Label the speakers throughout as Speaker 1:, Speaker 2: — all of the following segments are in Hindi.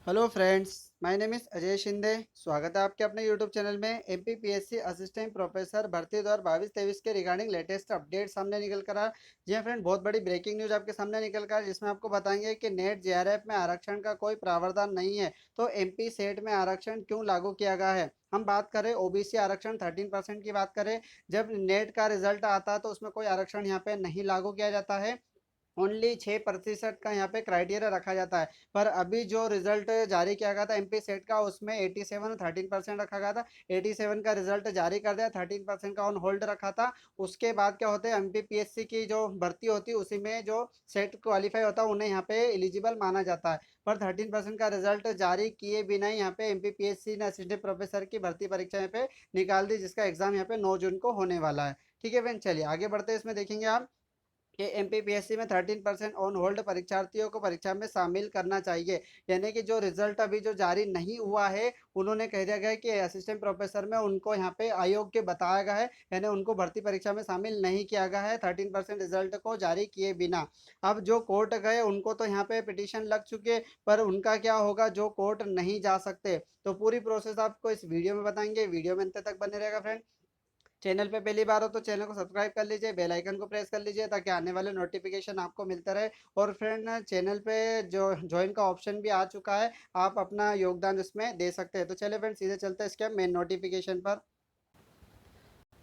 Speaker 1: Hello friends, my name is Ajay Shinde. स्वागत है आपके अपने यूट्यूब चैनल में। एमपीपीएससी असिस्टेंट प्रोफेसर भर्ती 2022-23 के रिगार्डिंग लेटेस्ट अपडेट सामने निकल कर आ। जी हाँ फ्रेंड, बहुत बड़ी ब्रेकिंग न्यूज़ आपके सामने निकल कर जिसमें आपको बताएंगे कि नेट जेआरएफ में आरक्षण का कोई प्रावधान नहीं है, तो एमपी सेट में आरक्षण क्यों लागू किया गया है। हम बात करें ओबीसी आरक्षण 13% की बात करें, जब नेट का रिजल्ट आता है तो उसमें कोई आरक्षण यहाँ पे नहीं लागू किया जाता है। ओनली 6% का यहाँ पे क्राइटेरिया रखा जाता है। पर अभी जो रिजल्ट जारी किया गया था एमपी सेट का, उसमें 87 और 13% रखा गया था। 87 का रिजल्ट जारी कर दिया, 13% का ऑन होल्ड रखा था। उसके बाद क्या होता है, एमपी पीएससी की जो भर्ती होती है उसी में जो सेट क्वालिफाई होता है उन्हें यहाँ पे एलिजिबल माना जाता है। पर 13% का रिजल्ट जारी किए बिना ही यहाँ पे एमपी पीएससी ने असिस्टेंट प्रोफेसर की भर्ती परीक्षा यहाँ पे निकाल दी, जिसका एग्जाम यहाँ पे 9 जून को होने वाला है। ठीक है फ्रेंड, चलिए आगे बढ़ते हैं। इसमें देखेंगे आप कि एमपीपीएससी में 13% ऑन होल्ड परीक्षार्थियों को परीक्षा में शामिल करना चाहिए। यानी कि जो रिजल्ट अभी जो जारी नहीं हुआ है, उन्होंने कह दिया गया है कि असिस्टेंट प्रोफेसर में उनको यहाँ पे अयोग्य बताया गया है, यानी उनको भर्ती परीक्षा में शामिल नहीं किया गया है 13% रिजल्ट को जारी किए बिना। अब जो कोर्ट गए उनको तो यहाँ पे पिटीशन लग चुके हैं, पर उनका क्या होगा जो कोर्ट नहीं जा सकते। तो पूरी प्रोसेस आपको इस वीडियो में बताएंगे, वीडियो में अंत तक बने रहेगा फ्रेंड। चैनल पे पहली बार हो तो चैनल को सब्सक्राइब कर लीजिए, बेल आइकन को प्रेस कर लीजिए ताकि आने वाले नोटिफिकेशन आपको मिलता रहे। और फ्रेंड, चैनल पे जो ज्वाइन का ऑप्शन भी आ चुका है, आप अपना योगदान इसमें दे सकते हैं। तो चलिए फ्रेंड, सीधे चलते हैं इसके मेन नोटिफिकेशन पर।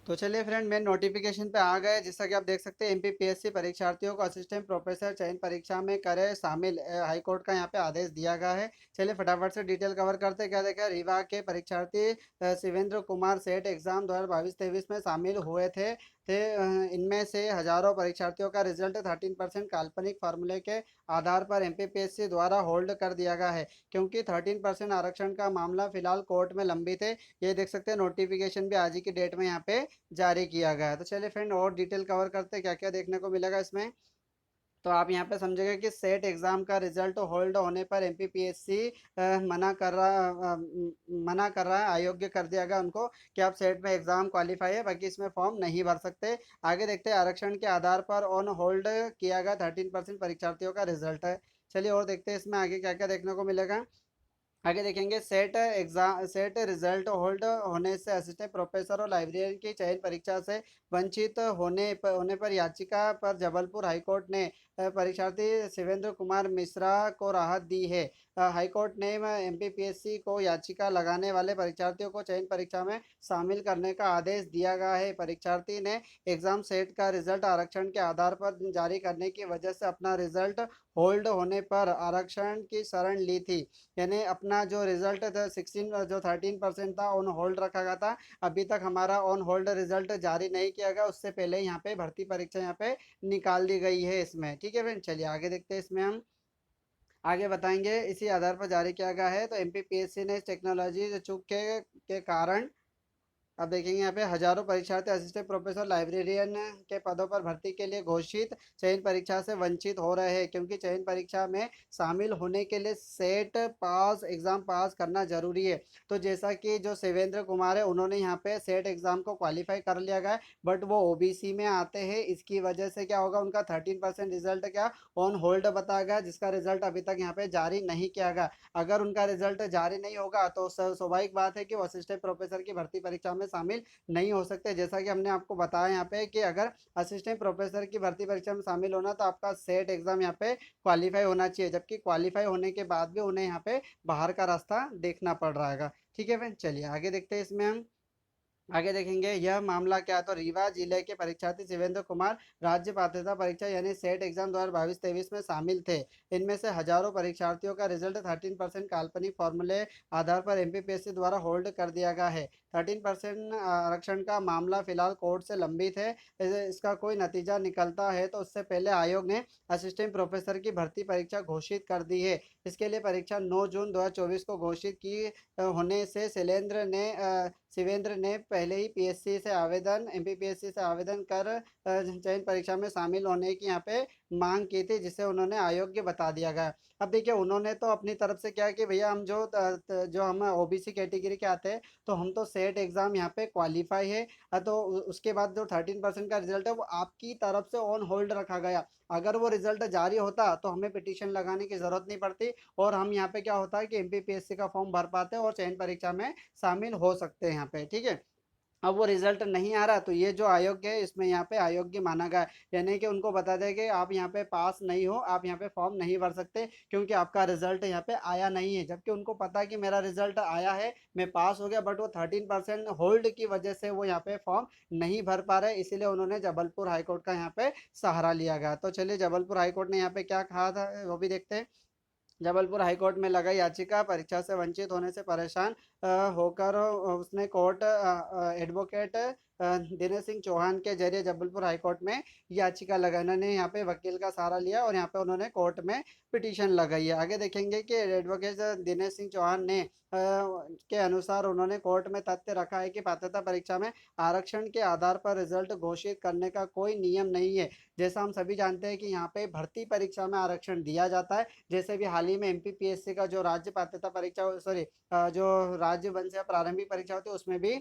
Speaker 1: तो चलिए फ्रेंड, मेन नोटिफिकेशन पे आ गए। जैसा कि आप देख सकते हैं, एमपीपीएससी परीक्षार्थियों को असिस्टेंट प्रोफेसर चयन परीक्षा में करे शामिल, हाई कोर्ट का यहाँ पे आदेश दिया गया है। चलिए फटाफट से डिटेल कवर करते हैं। क्या देखा, रीवा के परीक्षार्थी शिवेंद्र कुमार सेट एग्जाम 2022-23 में शामिल हुए थे। इनमें से हजारों परीक्षार्थियों का रिजल्ट 13% काल्पनिक फार्मूले के आधार पर एमपीपीएससी द्वारा होल्ड कर दिया गया है, क्योंकि 13% आरक्षण का मामला फिलहाल कोर्ट में लंबित है। ये देख सकते हैं, नोटिफिकेशन भी आज ही की डेट में यहाँ पे जारी किया गया है। तो चलिए फ्रेंड, और डिटेल कवर करते हैं क्या क्या देखने को मिलेगा इसमें। तो आप यहाँ पे समझेंगे कि सेट एग्जाम का रिजल्ट होल्ड होने पर एमपीपीएससी मना कर रहा है, अयोग्य कर दिया गया उनको कि आप सेट में एग्जाम क्वालिफाई है, बाकी इसमें फॉर्म नहीं भर सकते। आगे देखते हैं, आरक्षण के आधार पर ऑन होल्ड किया गया 13% परीक्षार्थियों का रिजल्ट है। चलिए और देखते हैं इसमें आगे क्या क्या देखने को मिलेगा। आगे देखेंगे, सेट रिजल्ट होल्ड होने से असिस्टेंट प्रोफेसर और लाइब्रेरियन की चयन परीक्षा से वंचित होने पर याचिका पर जबलपुर हाईकोर्ट ने परीक्षार्थी शिवेंद्र कुमार मिश्रा को राहत दी है। हाईकोर्ट ने एमपीपीएससी को याचिका लगाने वाले परीक्षार्थियों को चयन परीक्षा में शामिल करने का आदेश दिया गया है। परीक्षार्थी ने एग्जाम सेट का रिजल्ट आरक्षण के आधार पर जारी करने की वजह से अपना रिजल्ट होल्ड होने पर आरक्षण की शरण ली थी। यानी अपना जो रिजल्ट था 16, जो 13% था ऑन होल्ड रखा गया था। अभी तक हमारा ऑन होल्ड रिजल्ट जारी नहीं किया गया, उससे पहले यहाँ पे भर्ती परीक्षा यहाँ पे निकाल दी गई है इसमें। ठीक है फ्रेंड, चलिए आगे देखते हैं। इसमें हम आगे बताएंगे, इसी आधार पर जारी किया गया है। तो एमपीपीएससी ने इस टेक्नोलॉजी चूक के कारण, अब देखेंगे यहाँ पे, हजारों परीक्षार्थी असिस्टेंट प्रोफेसर लाइब्रेरियन के पदों पर भर्ती के लिए घोषित चयन परीक्षा से वंचित हो रहे हैं, क्योंकि चयन परीक्षा में शामिल होने के लिए सेट पास एग्जाम पास करना जरूरी है। तो जैसा कि जो शिवेंद्र कुमार है, उन्होंने यहाँ पे सेट एग्जाम को क्वालिफाई कर लिया गया है, बट वो ओबीसी में आते हैं। इसकी वजह से क्या होगा, उनका 13% रिजल्ट क्या ऑन होल्ड बताया गया, जिसका रिजल्ट अभी तक यहाँ पे जारी नहीं किया गया। अगर उनका रिजल्ट जारी नहीं होगा तो स्वाभाविक बात है कि वो असिस्टेंट प्रोफेसर की भर्ती परीक्षा में शामिल नहीं हो सकते। जैसा कि हमने आपको बताया यहाँ पे कि अगर असिस्टेंट प्रोफेसर की भर्ती परीक्षा में शामिल होना तो आपका सेट एग्जाम यहाँ पे क्वालिफाई होना चाहिए, जबकि क्वालिफाई होने के बाद भी उन्हें यहाँ पे बाहर का रास्ता देखना पड़ रहा है। ठीक है फ्रेंड, चलिए आगे देखते हैं। इसमें हम आगे देखेंगे, यह मामला क्या, तो रीवा जिले के परीक्षार्थी शिवेंद्र कुमार राज्य पात्रता परीक्षा यानी सेट एग्जाम 2022-23 में शामिल थे। इनमें से हजारों परीक्षार्थियों का रिजल्ट 13% काल्पनिक फॉर्मूले आधार पर एमपीपीएससी द्वारा होल्ड कर दिया गया है। 13% आरक्षण का मामला फिलहाल कोर्ट से लंबित है। इसका कोई नतीजा निकलता है तो उससे पहले आयोग ने असिस्टेंट प्रोफेसर की भर्ती परीक्षा घोषित कर दी है। इसके लिए परीक्षा 9 जून 2024 को घोषित की होने से शिवेंद्र ने पहले ही पीएससी से आवेदन एमपीपीएससी से आवेदन कर चयन परीक्षा में शामिल होने की यहाँ पे मांग की थी, जिसे उन्होंने अयोग्य बता दिया गया। अब देखिए उन्होंने तो अपनी तरफ से क्या कि भैया हम जो हम ओबीसी कैटेगरी के आते हैं तो हम तो सेट एग्जाम यहाँ पे क्वालिफाई है। तो उसके बाद जो 13% का रिजल्ट है वो आपकी तरफ से ऑन होल्ड रखा गया। अगर वो रिजल्ट जारी होता तो हमें पिटीशन लगाने की जरूरत नहीं पड़ती और हम यहाँ पे क्या होता है कि एमपीपीएससी का फॉर्म भर पाते हैं और चयन परीक्षा में शामिल हो सकते हैं यहाँ पे, ठीक है। अब वो रिजल्ट नहीं आ रहा तो ये जो अयोग्य है इसमें यहाँ पे अयोग्य माना गया है। यानी कि उनको बता दें कि आप यहाँ पे पास नहीं हो, आप यहाँ पे फॉर्म नहीं भर सकते क्योंकि आपका रिजल्ट यहाँ पे आया नहीं है। जबकि उनको पता है कि मेरा रिजल्ट आया है, मैं पास हो गया, बट वो 13% होल्ड की वजह से वो यहाँ पे फॉर्म नहीं भर पा रहे, इसीलिए उन्होंने जबलपुर हाईकोर्ट का यहाँ पे सहारा लिया गया। तो चलिए जबलपुर हाईकोर्ट ने यहाँ पे क्या कहा था वो भी देखते हैं। जबलपुर हाईकोर्ट में लगाई याचिका, परीक्षा से वंचित होने से परेशान होकर उसने कोर्ट एडवोकेट दिनेश सिंह चौहान के जरिए जबलपुर हाईकोर्ट में याचिका लगाई। इन्होंने यहाँ पे वकील का सहारा लिया और यहाँ पे उन्होंने कोर्ट में पिटीशन लगाई है। आगे देखेंगे कि एडवोकेट दिनेश सिंह चौहान ने के अनुसार उन्होंने कोर्ट में तथ्य रखा है कि पात्रता परीक्षा में आरक्षण के आधार पर रिजल्ट घोषित करने का कोई नियम नहीं है। जैसा हम सभी जानते हैं कि यहाँ पे भर्ती परीक्षा में आरक्षण दिया जाता है। जैसे भी हाल ही में एमपीपीएससी का जो राज्य पात्रता परीक्षा, सॉरी, जो राज्य वन से प्रारंभिक परीक्षा होती है उसमें भी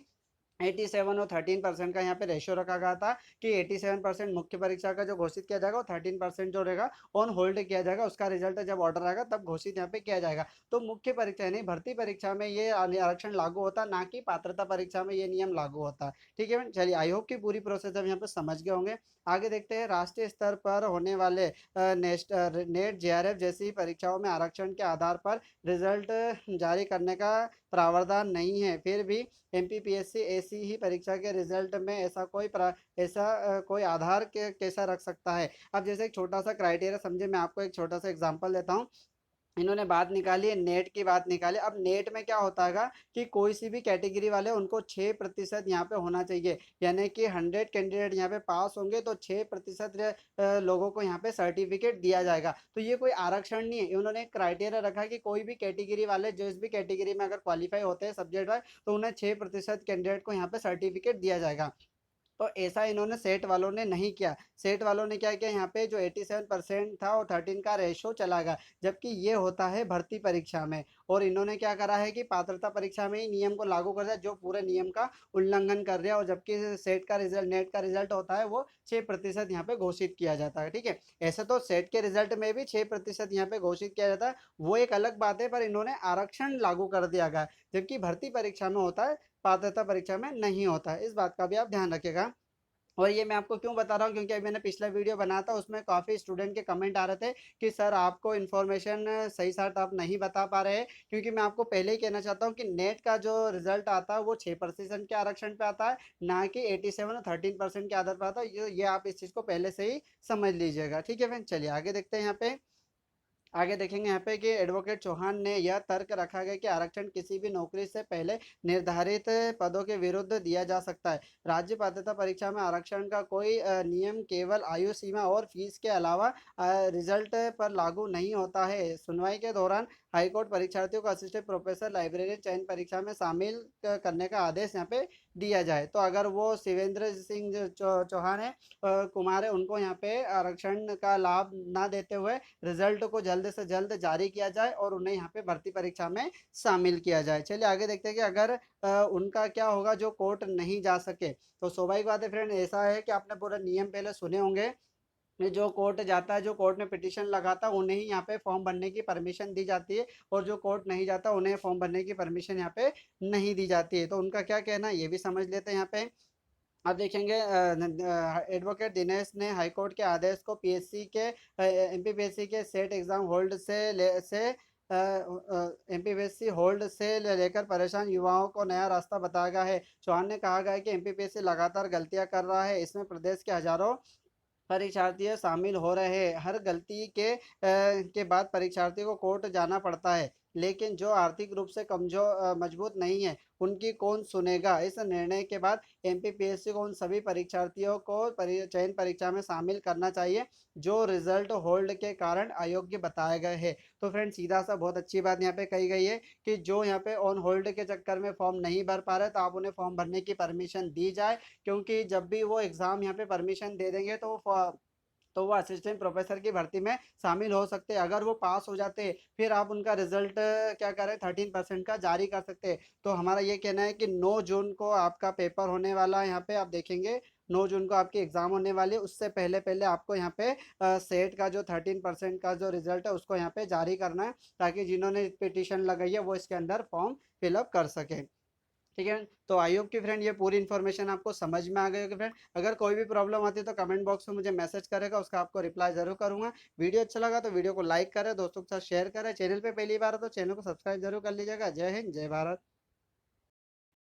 Speaker 1: 87 और 13% का यहाँ पे रेशियो रखा गया था कि 87% मुख्य परीक्षा का जो घोषित किया जाएगा और 13% जो रहेगा ऑन होल्ड किया जाएगा, उसका रिजल्ट जब ऑर्डर आएगा तब घोषित यहाँ पे किया जाएगा। तो मुख्य परीक्षा यानी भर्ती परीक्षा में ये आरक्षण लागू होता है, ना कि पात्रता परीक्षा में ये नियम लागू होता है, ठीक है। चलिए आई होप की पूरी प्रोसेस अब यहाँ पे समझ गए होंगे। आगे देखते हैं, राष्ट्रीय स्तर पर होने वाले नेट जेआरएफ जैसी परीक्षाओं में आरक्षण के आधार पर रिजल्ट जारी करने का प्रावधान नहीं है। फिर भी एमपीपीएससी ऐसी ही परीक्षा के रिजल्ट में कोई आधार के कैसा रख सकता है। अब जैसे एक छोटा सा क्राइटेरिया समझे, मैं आपको एक छोटा सा एग्जांपल देता हूँ। इन्होंने बात निकाली है, नेट की बात निकाली। अब नेट में क्या होता है कि कोई सी भी कैटेगरी वाले उनको 6% यहाँ पे होना चाहिए। यानी कि 100 कैंडिडेट यहाँ पे पास होंगे तो 6% लोगों को यहाँ पे सर्टिफिकेट दिया जाएगा। तो ये कोई आरक्षण नहीं है, उन्होंने एक क्राइटेरिया रखा कि कोई भी कैटेगरी वाले जिस भी कैटेगरी में अगर क्वालिफाई होते हैं सब्जेक्ट वाइज तो उन्हें 6% कैंडिडेट को यहाँ पे सर्टिफिकेट दिया जाएगा। तो ऐसा इन्होंने सेट वालों ने नहीं किया। सेट वालों ने क्या किया, यहाँ पे जो 87% था वो 13 का रेशो चला गया, जबकि ये होता है भर्ती परीक्षा में। और इन्होंने क्या करा है कि पात्रता परीक्षा में ही नियम को लागू कर दिया जो पूरे नियम का उल्लंघन कर रहा है। और जबकि सेट का रिजल्ट, नेट का रिजल्ट होता है वो 6% यहाँ पे घोषित किया जाता है, ठीक है। ऐसे तो सेट के रिजल्ट में भी 6% यहाँ पे घोषित किया जाता है, वो एक अलग बात है, पर इन्होंने आरक्षण लागू कर दिया गया जबकि भर्ती परीक्षा में होता है, पात्रता परीक्षा में नहीं होता है। इस बात का भी आप ध्यान रखिएगा। और ये मैं आपको क्यों बता रहा हूँ, क्योंकि अभी मैंने पिछला वीडियो बनाया था उसमें काफ़ी स्टूडेंट के कमेंट आ रहे थे कि सर आपको इन्फॉर्मेशन सही साथ आप नहीं बता पा रहे हैं। क्योंकि मैं आपको पहले ही कहना चाहता हूँ कि नेट का जो रिजल्ट आता है वो 6% के आरक्षण पे आता है, ना कि 87 और 13% के आधार पर आता है। ये आप इस चीज़ को पहले से ही समझ लीजिएगा, ठीक है फ्रेंड। चलिए आगे देखते हैं। यहाँ पे आगे देखेंगे यहाँ पे कि एडवोकेट चौहान ने यह तर्क रखा गया कि आरक्षण किसी भी नौकरी से पहले निर्धारित पदों के विरुद्ध दिया जा सकता है। राज्य पात्रता परीक्षा में आरक्षण का कोई नियम केवल आयु सीमा और फीस के अलावा रिजल्ट पर लागू नहीं होता है। सुनवाई के दौरान हाईकोर्ट परीक्षार्थियों को असिस्टेंट प्रोफेसर लाइब्रेरी चयन परीक्षा में शामिल करने का आदेश यहाँ पे दिया जाए। तो अगर वो शिवेंद्र सिंह चौहान है, कुमार है, उनको यहाँ पे आरक्षण का लाभ ना देते हुए रिजल्ट को जल्द से जल्द जारी किया जाए और उन्हें यहाँ पे भर्ती परीक्षा में शामिल किया जाए। चलिए आगे देखते हैं कि अगर उनका क्या होगा जो कोर्ट नहीं जा सके। तो स्वाभाविक बात है फ्रेंड, ऐसा है कि आपने पूरा नियम पहले सुने होंगे। जो कोर्ट जाता है, जो कोर्ट में पिटीशन लगाता है उन्हें ही यहाँ पे फॉर्म भरने की परमिशन दी जाती है, और जो कोर्ट नहीं जाता उन्हें फॉर्म भरने की परमिशन यहाँ पे नहीं दी जाती है। तो उनका क्या कहना है ये भी समझ लेते हैं यहाँ पे। अब देखेंगे एडवोकेट दिनेश ने हाईकोर्ट के आदेश को पीएससी के एमपीपीएससी के सेट एग्जाम होल्ड से एमपीपीएससी होल्ड से लेकर परेशान युवाओं को नया रास्ता बताया गया है। चौहान ने कहा गया कि एमपीपीएससी लगातार गलतियां कर रहा है, इसमें प्रदेश के हजारों परीक्षार्थी शामिल हो रहे हैं। हर गलती के बाद परीक्षार्थी को कोर्ट जाना पड़ता है, लेकिन जो आर्थिक रूप से कमजोर मजबूत नहीं है उनकी कौन सुनेगा। इस निर्णय के बाद एमपीपीएससी को उन सभी परीक्षार्थियों को चयन परीक्षा में शामिल करना चाहिए जो रिजल्ट होल्ड के कारण अयोग्य बताए गए हैं। तो फ्रेंड सीधा सा बहुत अच्छी बात यहाँ पे कही गई है कि जो यहाँ पे ऑन होल्ड के चक्कर में फॉर्म नहीं भर पा रहे तो आप उन्हें फॉर्म भरने की परमिशन दी जाए। क्योंकि जब भी वो एग्ज़ाम यहाँ पे परमिशन दे देंगे तो तो वो असिस्टेंट प्रोफेसर की भर्ती में शामिल हो सकते हैं। अगर वो पास हो जाते फिर आप उनका रिजल्ट क्या करें 13% का जारी कर सकते हैं। तो हमारा ये कहना है कि 9 जून को आपका पेपर होने वाला है। यहाँ पे आप देखेंगे 9 जून को आपकी एग्जाम होने वाली है। उससे पहले पहले आपको यहाँ पे सेट का जो 13% का जो रिजल्ट है उसको यहाँ पे जारी करना है, ताकि जिन्होंने पिटिशन लगाई है वो इसके अंदर फॉर्म फिलअप कर सके। ठीक है, तो आई होप कि फ्रेंड ये पूरी इन्फॉर्मेशन आपको समझ में आ गई होगी फ्रेंड। अगर कोई भी प्रॉब्लम आती है तो कमेंट बॉक्स में मुझे मैसेज करेगा, उसका आपको रिप्लाई जरूर करूंगा। वीडियो अच्छा लगा तो वीडियो को लाइक करें, दोस्तों के साथ शेयर करें, चैनल पे पहली बार हो तो चैनल को सब्सक्राइब जरूर कर लीजिएगा। जय हिंद, जय भारत।